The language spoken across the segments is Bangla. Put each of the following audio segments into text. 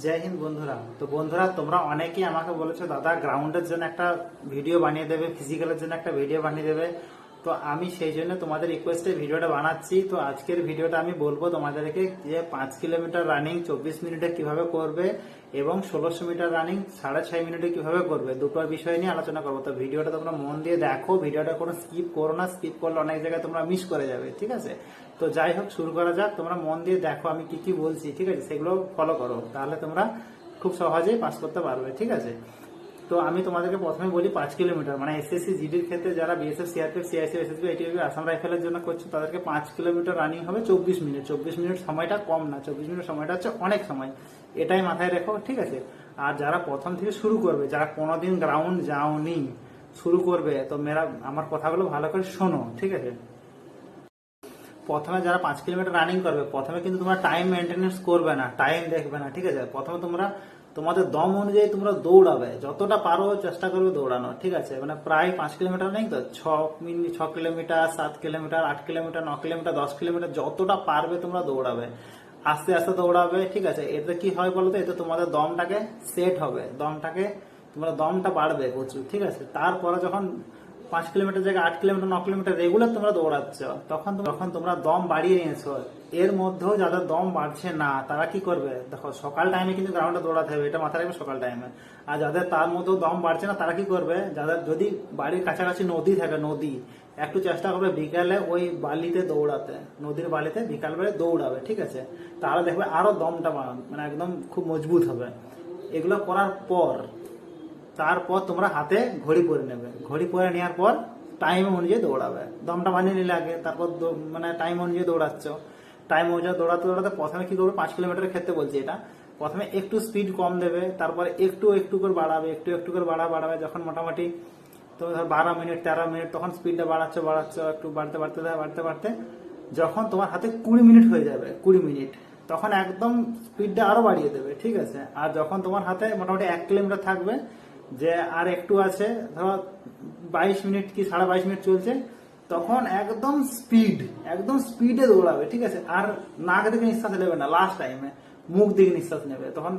জয় হিন্দ বন্ধুরা। তো বন্ধুরা, তোমরা অনেকেই আমাকে বলেছো দাদা গ্রাউন্ডের জন্য একটা ভিডিও বানিয়ে দেবে, ফিজিক্যালের জন্য একটা ভিডিও বানিয়ে দেবে। তো আমি সেই জন্য তোমাদের রিকোয়েস্টে ভিডিওটা বানাচ্ছি। তো আজকের ভিডিওটা আমি বলবো তোমাদেরকে যে 5 কিলোমিটার রানিং 24 মিনিটে কিভাবে করবে এবং 1600 মিটার রানিং 6.5 মিনিটে কিভাবে করবে, দুটোর বিষয় নিয়ে আলোচনা করবো। তো ভিডিওটা তোমরা মন দিয়ে দেখো, ভিডিওটা কোনো স্কিপ করো না, স্কিপ করলে অনেক জায়গায় তোমরা মিস করে যাবে, ঠিক আছে? তো যাই হোক, শুরু করা যাক। তোমরা মন দিয়ে দেখো আমি কি কি বলছি, ঠিক আছে? সেগুলো ফলো করো, তাহলে তোমরা খুব সহজেই পাস করতে পারবে, ঠিক আছে? তো আমি তোমাদেরকে প্রথমে বলি 5 কিলোমিটার, মানে এসএসসি জিডির ক্ষেত্রে যারা BSF, CRPF, CISF, SSB, ATSB, Assam রাইফেলের জন্য করছে তাদেরকে 5 কিলোমিটার রানিং হবে 24 মিনিট। 24 মিনিট সময়টা কম না, 24 মিনিট সময়টা হচ্ছে অনেক সময়, এটাই মাথায় রেখো, ঠিক আছে? আর যারা প্রথম থেকে শুরু করবে, যারা কোনোদিন গ্রাউন্ড যাওনি, শুরু করবে, তো আমার কথাগুলো ভালো করে শোনো, ঠিক আছে? প্রথমে যারা 5 কিলোমিটার রানিং করবে, প্রথমে কিন্তু তোমরা টাইম মেনটেনেন্স করবে না, টাইম দেখবে না, ঠিক আছে? প্রথমে তোমরা তোমাদের দম অনুযায়ী তোমরা দৌড়াবে, যতটা পারো চেষ্টা করবে দৌড়ানো, ঠিক আছে? মানে প্রায় 5 কিলোমিটার নেই তো 6 kilometre, 7 kilometre, 8 kilometre, 9 kilometre, 10 kilometre, যতটা পারবে তোমরা দৌড়াবে, আস্তে আস্তে দৌড়াবে, ঠিক আছে? এতে কি হয় বলতো, এতে তোমাদের দমটাকে সেট হবে, তোমরা দমটা বাড়বে প্রচুর, ঠিক আছে? তারপরে যখন 5 কিলোমিটার জায়গায় 8 কিলোমিটার, 9 কিলোমিটার রেগুলার তোমরা দৌড়াচ্ছ, তখন তোমরা দম বাড়িয়ে নিয়েছো। এর মধ্যেও যাদের দম বাড়ছে না তারা কি করবে, দেখো সকাল টাইমে কিন্তু গ্রাউন্ডে দৌড়াতে হবে, এটা মাথায় রাখবে, সকাল টাইমে। আর যাদের তার মধ্যেও দম বাড়ছে না তারা কি করবে, যাদের যদি বাড়ির কাছাকাছি নদী থাকে, নদী একটু চেষ্টা করবে বিকালে ওই বালিতে দৌড়াতে, নদীর বালিতে বিকালবেলা দৌড়াবে, ঠিক আছে? তাহলে দেখবে আরো দমটা মানে একদম খুব মজবুত হবে। এগুলো করার পর তারপর তোমরা হাতে ঘড়ি পরে নেবে, ঘড়ি পরে নেওয়ার পর টাইম অনুযায়ী দৌড়াবে, দমটা বানিয়ে নিলে আগে, তারপর মানে টাইম অনুযায়ী দৌড়াচ্ছ। টাইম অনুযায়ী দৌড়াতে দৌড়াতে প্রথমে কি করবে, 5 কিলোমিটারের ক্ষেত্রে বলছি এটা, প্রথমে একটু স্পিড কম দেবে, তারপরে একটু একটু করে বাড়াবে, একটু একটু করে বাড়াবে, যখন মোটামুটি তো ধর 12 মিনিট 13 মিনিট, তখন স্পিডটা বাড়াচ্ছ, একটু বাড়তে বাড়তে যখন তোমার হাতে 20 মিনিট হয়ে যাবে, 20 মিনিট, তখন একদম স্পিডটা আরো বাড়িয়ে দেবে, ঠিক আছে? আর যখন তোমার হাতে মোটামুটি 1 কিলোমিটার থাকবে, যে আর একটু আছে, ধরো 22 মিনিট কি 22.5 মিনিট চলছে, তখন একদম স্পিডে দৌড়াবে, ঠিক আছে? আর নাক থেকে নিঃশ্বাস নেবে না, লাস্ট টাইমে মুখ দিকে নিঃশ্বাস নেবে, তখন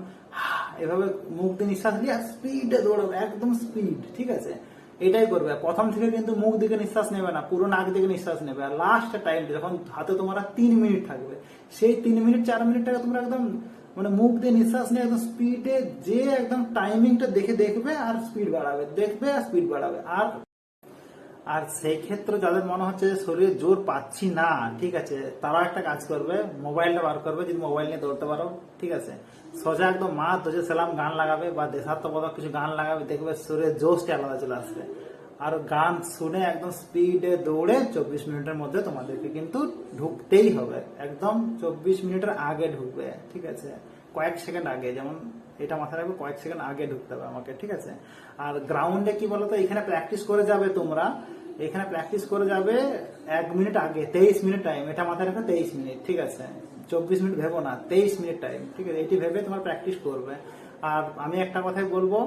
এভাবে মুখ দিয়ে নিঃশ্বাস দিয়ে স্পিডে দৌড়াবে, একদম স্পিড, ঠিক আছে? এটাই করবে। প্রথম থেকে কিন্তু মুখ দিকে নিঃশ্বাস নেবে না, পুরো নাক দিকে নিঃশ্বাস নেবে। আর লাস্ট টাইম যখন হাতে তোমার 3 মিনিট থাকবে, সেই 3 মিনিট 4 মিনিটটাকে তোমরা একদম মানে মুখ দিয়ে নিঃশ্বাস নিয়ে একদম স্পিডে যে একদম টাইমিংটা দেখবে আর স্পিড বাড়াবে, দেখবে আর স্পিড বাড়াবে। আর সেই ক্ষেত্রে যাদের মনে হচ্ছে যে শরীরে জোর পাচ্ছি না, ঠিক আছে, তারা একটা কাজ করবে, মোবাইলটা বার করবে, যদি মোবাইল নিয়ে দৌড়তে পারো, ঠিক আছে, সোজা একদম মা দোজে সালাম গান লাগাবে বা দেশাত্মবোধক কিছু গান লাগাবে, দেখবে শরীরে জোশটা আলাদা চলে আসবে। আর গান শুনে একদম স্পিডে দৌড়ে 24 মিনিটের মধ্যে তোমাদেরকে কিন্তু ঢুকতেই হবে, একদম 24 মিনিটের আগে ঢুকবে, ঠিক আছে? কয়েক সেকেন্ড আগে, যেমন এটা মাথায় রাখবে, কয়েক সেকেন্ড আগে ঢুকতে হবে আমাকে, ঠিক আছে? আর গ্রাউন্ডে কি বলতো, এখানে প্র্যাকটিস করে যাবে তোমরা, এখানে প্র্যাকটিস করে যাবে 1 মিনিট আগে, 23 মিনিট টাইম, এটা মাথায় রাখো, 23 মিনিট, ঠিক আছে? 24 মিনিট ভেবো না, 23 মিনিট টাইম, ঠিক আছে? এটি ভেবে তোমার প্র্যাকটিস করবে। আর আমি একটা কথাই বলবো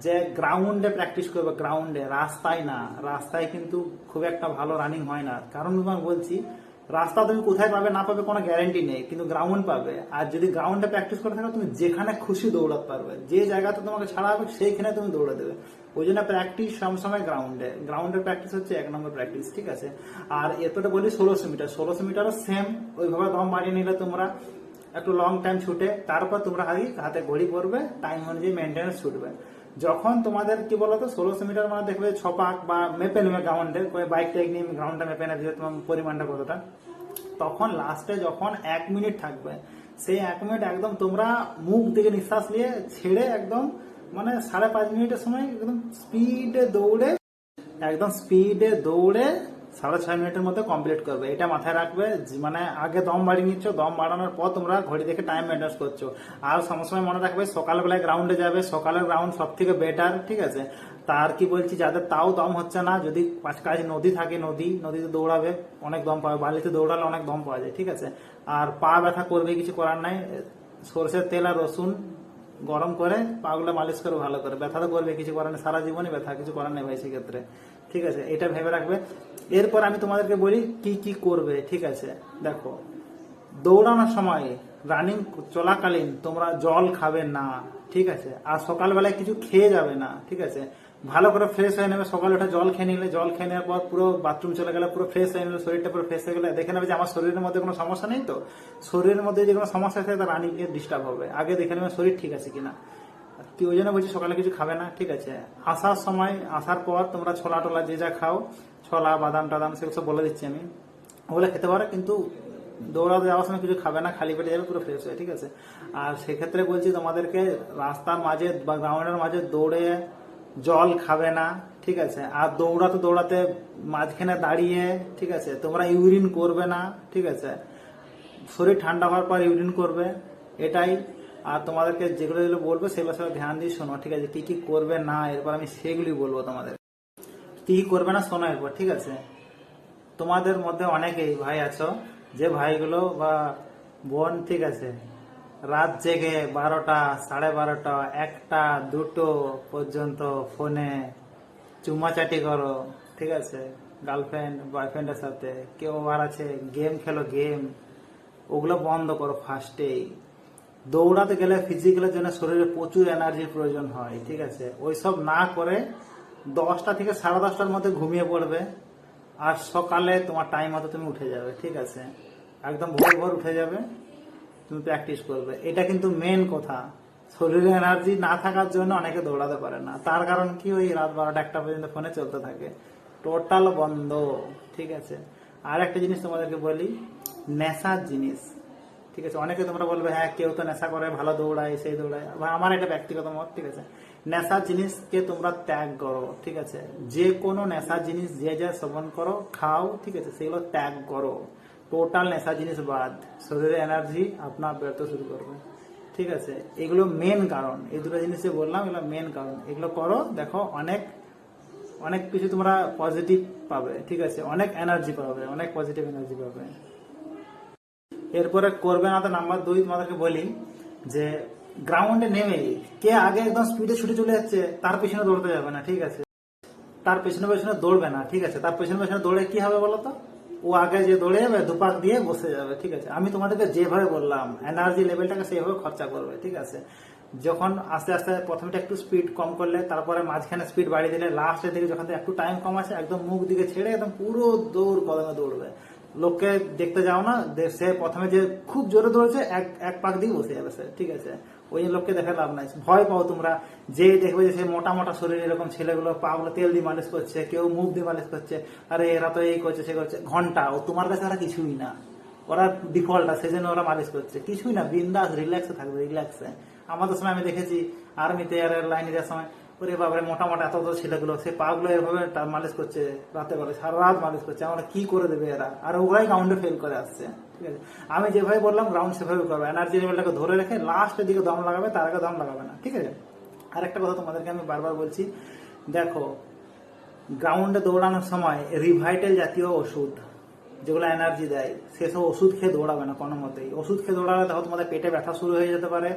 যে গ্রাউন্ডে প্র্যাকটিস করবে, গ্রাউন্ডে, রাস্তায় না। রাস্তায় কিন্তু খুব একটা ভালো রানিং হয় না, কারণ তোমার বলছি, রাস্তা তুমি কোথায় পাবে না পাবে কোনো গ্যারান্টি নেই, কিন্তু গ্রাউন্ড পাবে। আর যদি গ্রাউন্ডে প্র্যাকটিস করে থাকো, তুমি যেখানে খুশি দৌড়াতে পারবে, যে জায়গাতে তোমাকে ছাড়া হবে সেইখানে তুমি দৌড়ে দেবে। ওই জন্য প্র্যাকটিস সবসময় গ্রাউন্ডের প্র্যাকটিস হচ্ছে 1 নম্বর প্র্যাকটিস, ঠিক আছে? আর এতটা বলি 1600 মিটারও সেম ওইভাবে দম বাড়িয়ে নিলে তোমরা একটু লং টাইম ছুটে, তারপর তোমরা হাতে ঘড়ি পড়বে, টাইম অনুযায়ী মেনটেন্স ছুটবে। যখন তোমাদের কি বলতো 1600 মিটার মানে দেখবে 6 পাক বা মেপে নেবে গ্রাউন্ডে, বাইক টাইক নিয়ে গ্রাউন্ডটা মেপে নেবে যে তোমার পরিমাণটা কতটা, তখন লাস্টে যখন 1 মিনিট থাকবে, সেই 1 মিনিট একদম তোমরা মুখ দিকে নিঃশ্বাস নিয়ে ছেড়ে একদম মানে 5.5 মিনিটের সময় একদম স্পিডে দৌড়ে 6.5 মিনিটের মধ্যে কমপ্লিট করবে, এটা মাথায় রাখবে। মানে আগে দম বাড়িয়ে নিচ্ছ, দম বাড়ানোর পর তোমরা ঘড়ি দেখে টাইম মেনটেন করছো। আর সবসময় মনে রাখবে সকালবেলায় গ্রাউন্ডে যাবে, সকালের গ্রাউন্ড সব থেকে বেটার, ঠিক আছে? তার কি বলছি, যাদের তাও দম হচ্ছে না, যদি কাছে নদী থাকে, নদীতে দৌড়াবে, অনেক দম পাবে, বালিতে দৌড়ালে অনেক দম পাওয়া যায়, ঠিক আছে? আর পা ব্যথা করবে, কিছু করার নাই, সরষের তেল আর রসুন গরম করে পাগুলো মালিশ করে ভালো করে, ব্যথা তো করবে, কিছু করার নেই, সারা জীবনই ব্যথা, কিছু করার নেই ভাই সেক্ষেত্রে, ঠিক আছে? এটা ভেবে রাখবে। এরপর আমি তোমাদেরকে বলি কি কি করবে, ঠিক আছে? দেখো, দৌড়ানোর সময় রানিং চলাকালীন তোমরা জল খাবে না, ঠিক আছে। আর সকালবেলায় কিছু খেয়ে যাবে না, ঠিক আছে। ভালো করে ফ্রেশ হয়ে নেবে, সকালে উঠে জল খেয়ে নিলে, জল খেয়ে নেওয়ার পর পুরো বাথরুম চলে গেলে, পুরো ফ্রেশ হয়ে নিলে, শরীরটা পুরো ফ্রেশ হয়ে গেলে দেখে নেবে যে আমার শরীরের মধ্যে কোনো সমস্যা নেই। তো শরীরের মধ্যে যে কোনো সমস্যা থাকে তার রানিং এর ডিস্টার্ব হবে, আগে দেখে নেবে শরীর ঠিক আছে কিনা। কি ওই জন্য বলছি সকালে কিছু খাবে না, ঠিক আছে। আসার সময়, আসার পর তোমরা ছোলা টোলা যে যা খাও, ছোলা বাদাম টাদাম সেগুলো সব বলে দিচ্ছি আমি, ওগুলো খেতে পারো, কিন্তু দৌড়াতে যাওয়ার সময় কিছু খাবে না, খালি পেটে যাবে, পুরো ফ্রেশ হয়ে, ঠিক আছে। আর সেক্ষেত্রে বলছি তোমাদেরকে রাস্তার মাঝে বা গ্রাউন্ডের মাঝে দৌড়ে জল খাবে না, ঠিক আছে। আর দৌড়াতে দৌড়াতে মাঝখানে দাঁড়িয়ে, ঠিক আছে, তোমরা ইউরিন করবে না, ঠিক আছে। শরীর ঠান্ডা হওয়ার পর ইউরিন করবে, এটাই। আর তোমাদেরকে যেগুলো যেগুলো বলবো সেগুলো সব ধ্যান দিয়ে শোনো, ঠিক আছে। কি কি করবে না এরপর আমি সেগুলি বলবো তোমাদের, কি কি করবে না শোনো এরপর, ঠিক আছে। তোমাদের মধ্যে অনেকেই ভাই আছো যে ভাইগুলো বা বোন, ঠিক আছে, রাত জেগে 12টা, 12:30, 1টা, 2টো পর্যন্ত ফোনে চুমাচাটি করো, ঠিক আছে। গার্লফ্রেন্ড বয়ফ্রেন্ডের সাথে কেউ আবার আছে গেম খেলো, গেম, ওগুলো বন্ধ করো ফার্স্টেই। দৌড়াতে গেলে ফিজিক্যালের জন্য শরীরে প্রচুর এনার্জির প্রয়োজন হয়, ঠিক আছে। ওইসব না করে 10টা থেকে 10:30টার মধ্যে ঘুমিয়ে পড়বে, আর সকালে তোমার টাইম মতো তুমি উঠে যাবে, ঠিক আছে। একদম ভোর ভোর উঠে যাবে, তুমি প্র্যাকটিস করবে। এটা কিন্তু মেন কথা। শরীরে এনার্জি না থাকার জন্য অনেকে দৌড়াতে পারে না, তার কারণ কি ওই রাত 12টা 1টা পর্যন্ত ফোনে চলতে থাকে, টোটাল বন্ধ, ঠিক আছে। আর একটা জিনিস তোমাদেরকে বলি, নেশার জিনিস, ঠিক আছে। অনেকে তোমরা বলবে হ্যাঁ কেউ তো নেশা করে ভালো দৌড়ায়, সেই দৌড়ায়, আমার এটা ব্যক্তিগত মত, ঠিক আছে। নেশার জিনিসকে তোমরা ত্যাগ করো, ঠিক আছে। যে কোনো নেশার জিনিস যে যা সেবন করো, খাও, ঠিক আছে, সেগুলো ত্যাগ করো। টোটাল নেশা জিনিস বাদ, শরীরে এনার্জি আপনার বেরোতে শুরু করবে, ঠিক আছে। এগুলো মেন কারণ, এই দুটো জিনিস যে বললাম এগুলো মেন কারণ। এগুলো করো, দেখো অনেক অনেক কিছু তোমরা পজিটিভ পাবে, ঠিক আছে। অনেক এনার্জি পাবে, অনেক পজিটিভ এনার্জি পাবে। এরপরে করবে না তো নাম্বার 2 তোমাদেরকে বলি যে গ্রাউন্ডে নেমে কে আগে একদম স্পিডে ছুটে চলে যাচ্ছে তার পেছনে দৌড়তে যাবে না, ঠিক আছে। তার পেছনে পেছনে দৌড়বে না, ঠিক আছে। তার পেছনে পেছনে দৌড়ে কি হবে বলো তো, ও আগে যে দৌড়ে যাবে দুপাক দিয়ে বসে যাবে, ঠিক আছে। আমি তোমাদেরকে যেভাবে বললাম এনার্জি লেভেলটাকে সেইভাবে খরচা করবে, ঠিক আছে। যখন আস্তে আস্তে প্রথমে একটু স্পিড কম করলে, তারপরে মাঝখানে স্পিড বাড়িয়ে দিলে, লাস্টের দিকে যখন একটু টাইম কম আছে একদম মুখ দিকে ছেড়ে একদম পুরো দৌড় কদমে দৌড়বে। লোককে দেখতে যাও না, সে প্রথমে যে খুব জোরে দৌড়ছে এক পাক দিয়ে বসে যাবে সে, ঠিক আছে। ওই লোককে দেখে লাভ নাই, ভয় পাও তোমরা। যে দেখবে যে সে মোটা মোটা শরীর, এরকম ছেলেগুলো পা গুলো তেল দিয়ে মালিশ করছে, কেউ মুখ দিয়ে মালিশ করছে, আরে এরা তো এই করছে সে করছে, ঘন্টা ও তোমার কাছে ওরা কিছুই না, ওরা ডিফল্ট, সেজন্য ওরা মালিশ করছে, কিছুই না, বিন্দাস রিল্যাক্সে থাকবে, রিল্যাক্সে। আমাদের সময় আমি দেখেছি আর্মিতে লাইনে যাওয়ার সময়, ওরে বাবারে মোটা মোটা এত ছেলেগুলো সে পা গুলো এভাবে মালিশ করছে, রাতে বেলা সারা রাত মালিশ করছে, আমরা কি করে দেবে এরা, আর ওরাই গ্রাউন্ডে ফেল করে আসছে, ঠিক আছে। আমি যেভাবে বললাম গ্রাউন্ড সেভাবে করবে, এনার্জি লেভেলটাকে ধরে রেখে লাস্টের দিকে দম লাগাবে, তার আগে দম লাগাবে না, ঠিক আছে। আর একটা কথা তোমাদেরকে আমি বারবার বলছি, দেখো গ্রাউন্ডে দৌড়ানোর সময় রিভাইটাল জাতীয় ওষুধ যেগুলো এনার্জি দেয় সেসব ওষুধ খেয়ে দৌড়াবে না কোনো মতেই। ওষুধ খেয়ে দৌড়ালে দেখো তোমাদের পেটে ব্যথা শুরু হয়ে যেতে পারে,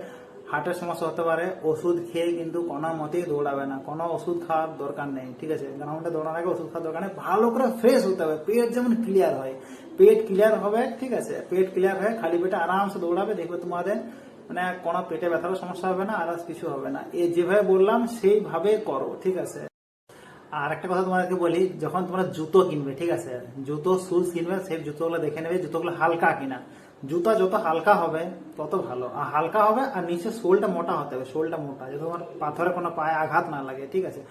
হার্টের সমস্যা হতে পারে। ওষুধ খেয়ে কিন্তু কোনো মতেই দৌড়াবে না, কোনো ওষুধ খাওয়ার দরকার নেই, ঠিক আছে। গ্রাউন্ডে দৌড়ানোর আগে ওষুধ খাওয়ার দরকার নেই, ভালো করে ফ্রেশ হতে হবে, পেট যেমন ক্লিয়ার হয়, পেট ক্লিয়ার হবে, ঠিক আছে। পেট ক্লিয়ার হয়ে খালি পেটে আরামসে দৌড়াবে, দেখবে তোমাদের মানে কোনো পেটে ব্যথারও সমস্যা হবে না, আর কিছু হবে না। এই যেভাবে বললাম সেইভাবে করো, ঠিক আছে। আর একটা কথা তোমাদেরকে বলি, যখন তোমরা জুতো কিনবে, ঠিক আছে, জুতো শুজ কিনবে, সেই জুতোগুলো দেখে নেবে জুতোগুলো হালকা কিনা। জুতা যত হালকা হবে তত ভালো, আর হালকা হবে আর নিচে সোলটা মোটা হতে হবে, সোলটা মোটা, যাতে তোমার পাথরে কোনো পায়ে আঘাত না লাগে, ঠিক আছে।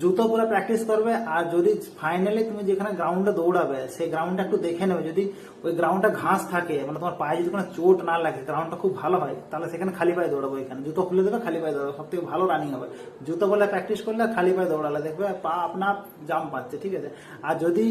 জুতো পুরো প্র্যাকটিস করবে। আর যদি ফাইনালি তুমি যেখানে গ্রাউন্ডে দৌড়াবে সেই গ্রাউন্ডটা একটু দেখে নেবে, যদি ওই গ্রাউন্ডটা ঘাস থাকে, মানে তোমার পায়ে যদি কোনো চোট না লাগে, গ্রাউন্ডটা খুব ভালো হয়, তাহলে সেখানে খালি পায়ে দৌড়াবো। এখানে জুতো খুলে দেবে, খালি পায়ে দৌড়াবো, সব থেকে ভালো রানিং হবে। জুতো বলে প্র্যাকটিস করলে খালি পায়ে দৌড়ালে দেখবে পা আপনার জাম পাচ্ছে, ঠিক আছে। আর যদি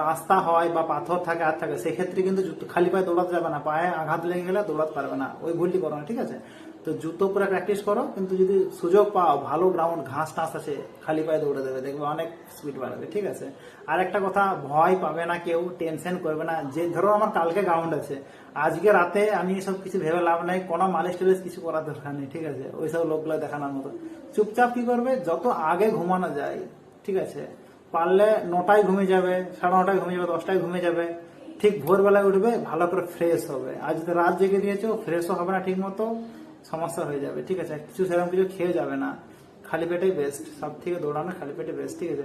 রাস্তা হয় বা পাথর থাকে আর থাকে, সেক্ষেত্রে কিন্তু জুতো খালি পায়ে দৌড়াতে যাবে না, পায়ে আঘাত লেগে গেলে দৌড়াতে পারবে না, ওই ভুলটি করো না, ঠিক আছে। তো জুতো পুরো প্র্যাকটিস করো, কিন্তু যদি সুযোগ পাও ভালো গ্রাউন্ড ঘাস টাস আছে, খালি পায়ে দৌড়ে দেবে, দেখবে অনেক স্পিড বাড়বে, ঠিক আছে। আর একটা কথা, ভয় পাবে না কেউ, টেনশন করবে না। যে ধরো আমার কালকে গ্রাউন্ড আছে, আজকে রাতে আমি এসব কিছু ভেবে লাভ নাই, কোনো মালিশ টালিশ কিছু করার দরকার নেই, ঠিক আছে। ওইসব লোকগুলো দেখানোর মতো চুপচাপ কি করবে, যত আগে ঘুমানো যায়, ঠিক আছে, পারলে 9টায় ঘুমিয়ে যাবে, 9:30টায় ঘুমিয়ে যাবে, 10টায় ঘুমিয়ে যাবে, ঠিক ভোরবেলায় উঠবে, ভালো করে ফ্রেশ হবে। আর যদি রাত জেগে দিয়েছো, ফ্রেশও হবে না ঠিক মতো, সমস্যা হয়ে যাবে, ঠিক আছে। কিছু সেরকম কিছু খেয়ে যাবে না, খালি পেটেই বেস্ট, সব থেকে দৌড়ানো খালি পেটে বেস্ট, ঠিক আছে।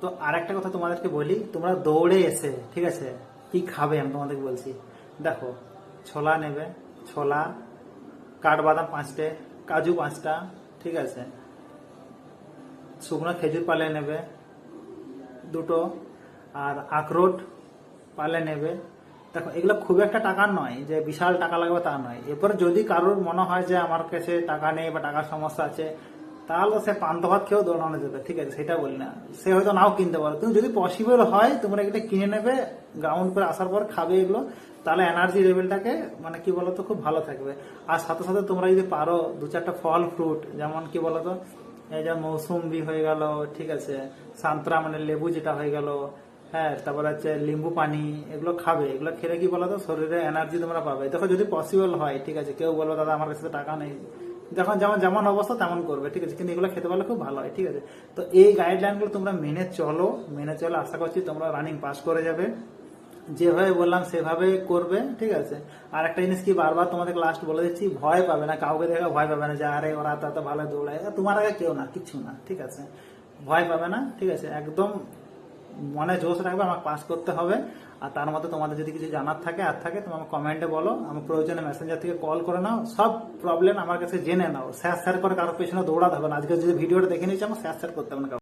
তো আরেকটা কথা তোমাদেরকে বলি, তোমরা দৌড়ে এসে, ঠিক আছে, কি খাবে আমি তোমাদেরকে বলছি। দেখো, ছোলা নেবে, ছোলা, কাঠবাদাম 5টে, কাজু 5টা, ঠিক আছে, শুকনো খেজুর পালে নেবে 2টো, আর আখরোট পালে নেবে। দেখো, এগুলো খুব একটা টাকার নয় যে বিশাল টাকা লাগবে তা নয়। এরপর যদি কারোর মনে হয় যে আমার কাছে টাকা নেই বা টাকার সমস্যা আছে, তাহলে সে পান্ত ভাত খেয়েও দৌড়ানো যাবে, ঠিক আছে, সেটা বলি না। সে হয়তো নাও কিনতে পারো, কিন্তু যদি পসিবল হয় তোমরা এটা কিনে নেবে, গ্রাউন্ড করে আসার পর খাবে এগুলো, তাহলে এনার্জি লেভেলটাকে মানে কি বলতো খুব ভালো থাকবে। আর সাথে সাথে তোমরা যদি পারো 2-4টা ফল ফ্রুট, যেমন কি বলতো, এই যে মৌসুম্বি হয়ে গেল, ঠিক আছে, সান্তরা মানে লেবু যেটা হয়ে গেল, হ্যাঁ, তারপরে হচ্ছে লিম্বু পানি, এগুলো খাবে। এগুলো খেলে কি বলতো শরীরে এনার্জি তোমরা পাবে। দেখো, যদি পসিবল হয়, ঠিক আছে, কেউ বলবো দাদা আমার কাছে তো টাকা নেই, যখন যেমন যেমন অবস্থা তেমন করবে, ঠিক আছে, কিন্তু এগুলো খেতে পারলে খুব ভালো হয়, ঠিক আছে। তো এই গাইডলাইনগুলো তোমরা মেনে চলো, আশা করছি তোমরা রানিং পাস করে যাবে। যেভাবে বললাম সেভাবে করবে, ঠিক আছে। আর একটা জিনিস কি বারবার তোমাদের লাস্ট বলে দিচ্ছি, ভয় পাবে না, কাউকে দেখে ভয় পাবে না যে আরে ওরা তো ভালো দৌড়ায়, তোমার আগে কেউ না, কিচ্ছু না, ঠিক আছে, ভয় পাবে না, ঠিক আছে। একদম মনে জোশ রাখবে, আমাকে পাস করতে হবে। আর তার মধ্যে তোমাদের যদি কিছু জানার থাকে আর থাকে, তোমার কমেন্টে বলো, আমার প্রয়োজনে মেসেঞ্জার থেকে কল করে নাও, সব প্রবলেম আমার কাছে জেনে নাও। শেয়ার করে কারোর পেছনে দৌড়াতে হবে না। আজকে যদি ভিডিওটা দেখে নিচ্ছি, আমার শেয়ার করতে হবে না।